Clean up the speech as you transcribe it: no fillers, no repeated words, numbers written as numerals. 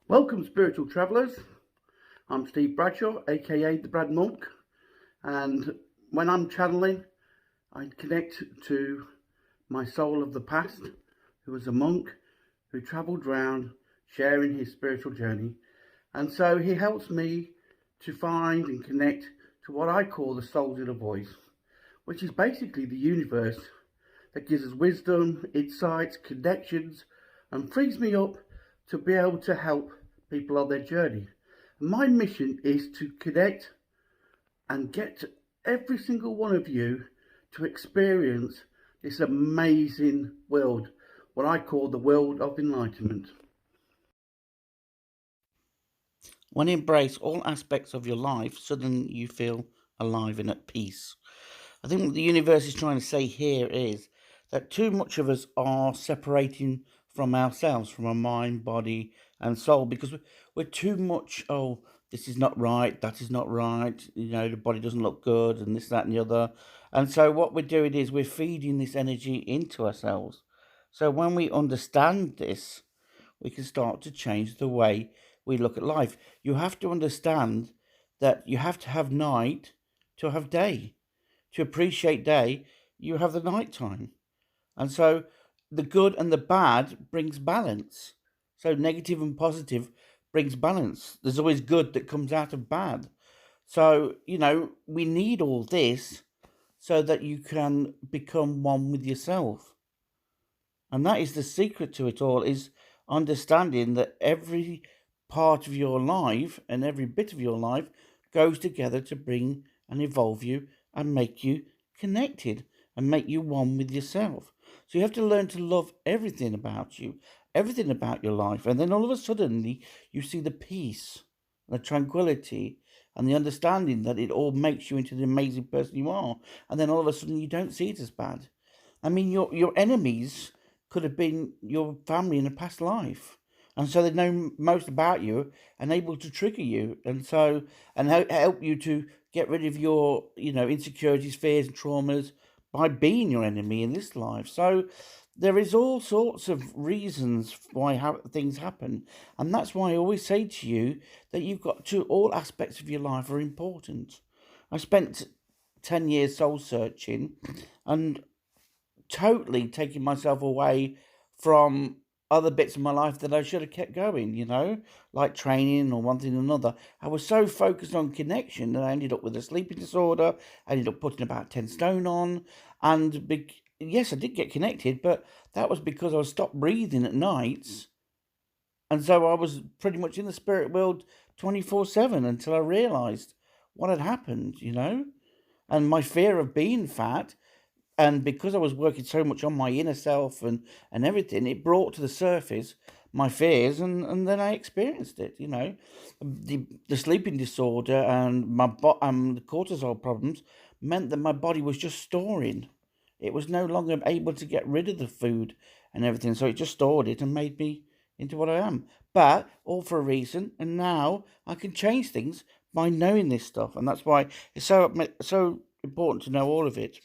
Welcome, spiritual travellers. I'm Steve Bradshaw, aka the Brad Monk, and when I'm channeling, I connect to my soul of the past, who was a monk who travelled round sharing his spiritual journey, and so he helps me to find and connect to what I call the soul's inner voice, which is basically the universe that gives us wisdom, insights, connections, and frees me up to be able to help people on their journey. My mission is to connect and get every single one of you to experience this amazing world, what I call the world of enlightenment. When you embrace all aspects of your life, suddenly you feel alive and at peace. I think what the universe is trying to say here is that too much of us are separating from ourselves, from our mind, body, and soul, because we're too much, oh, this is not right, that is not right, the body doesn't look good, and this, that, and the other. And so what we're doing is we're feeding this energy into ourselves. So when we understand this, we can start to change the way we look at life. You have to understand that you have to have night to have day. To appreciate day, you have the night time. And so the good and the bad brings balance. So negative and positive brings balance. There's always good that comes out of bad. So, we need all this so that you can become one with yourself. And that is the secret to it all, is understanding that every part of your life and every bit of your life goes together to bring and evolve you and make you connected and make you one with yourself. So you have to learn to love everything about you, everything about your life. And then all of a sudden you see the peace, the tranquility, and the understanding that it all makes you into the amazing person you are. And then all of a sudden you don't see it as bad. I mean, your enemies could have been your family in a past life. And so they know most about you and able to trigger you. And so, and help you to get rid of your, insecurities, fears, and traumas by being your enemy in this life. So there is all sorts of reasons why things happen. And that's why I always say to you that you've got to, all aspects of your life are important. I spent 10 years soul searching and totally taking myself away from other bits of my life that I should have kept going, like training or one thing or another. I was so focused on connection that I ended up with a sleeping disorder. I ended up putting about 10 stone on. And yes, I did get connected, but that was because I was stopped breathing at nights. And so I was pretty much in the spirit world 24/7 until I realized what had happened, And my fear of being fat, and because I was working so much on my inner self and everything, it brought to the surface my fears, and then I experienced it. The sleeping disorder and the cortisol problems meant that my body was just storing. It was no longer able to get rid of the food and everything, so it just stored it and made me into what I am. But all for a reason, and now I can change things by knowing this stuff, and that's why it's so important to know all of it.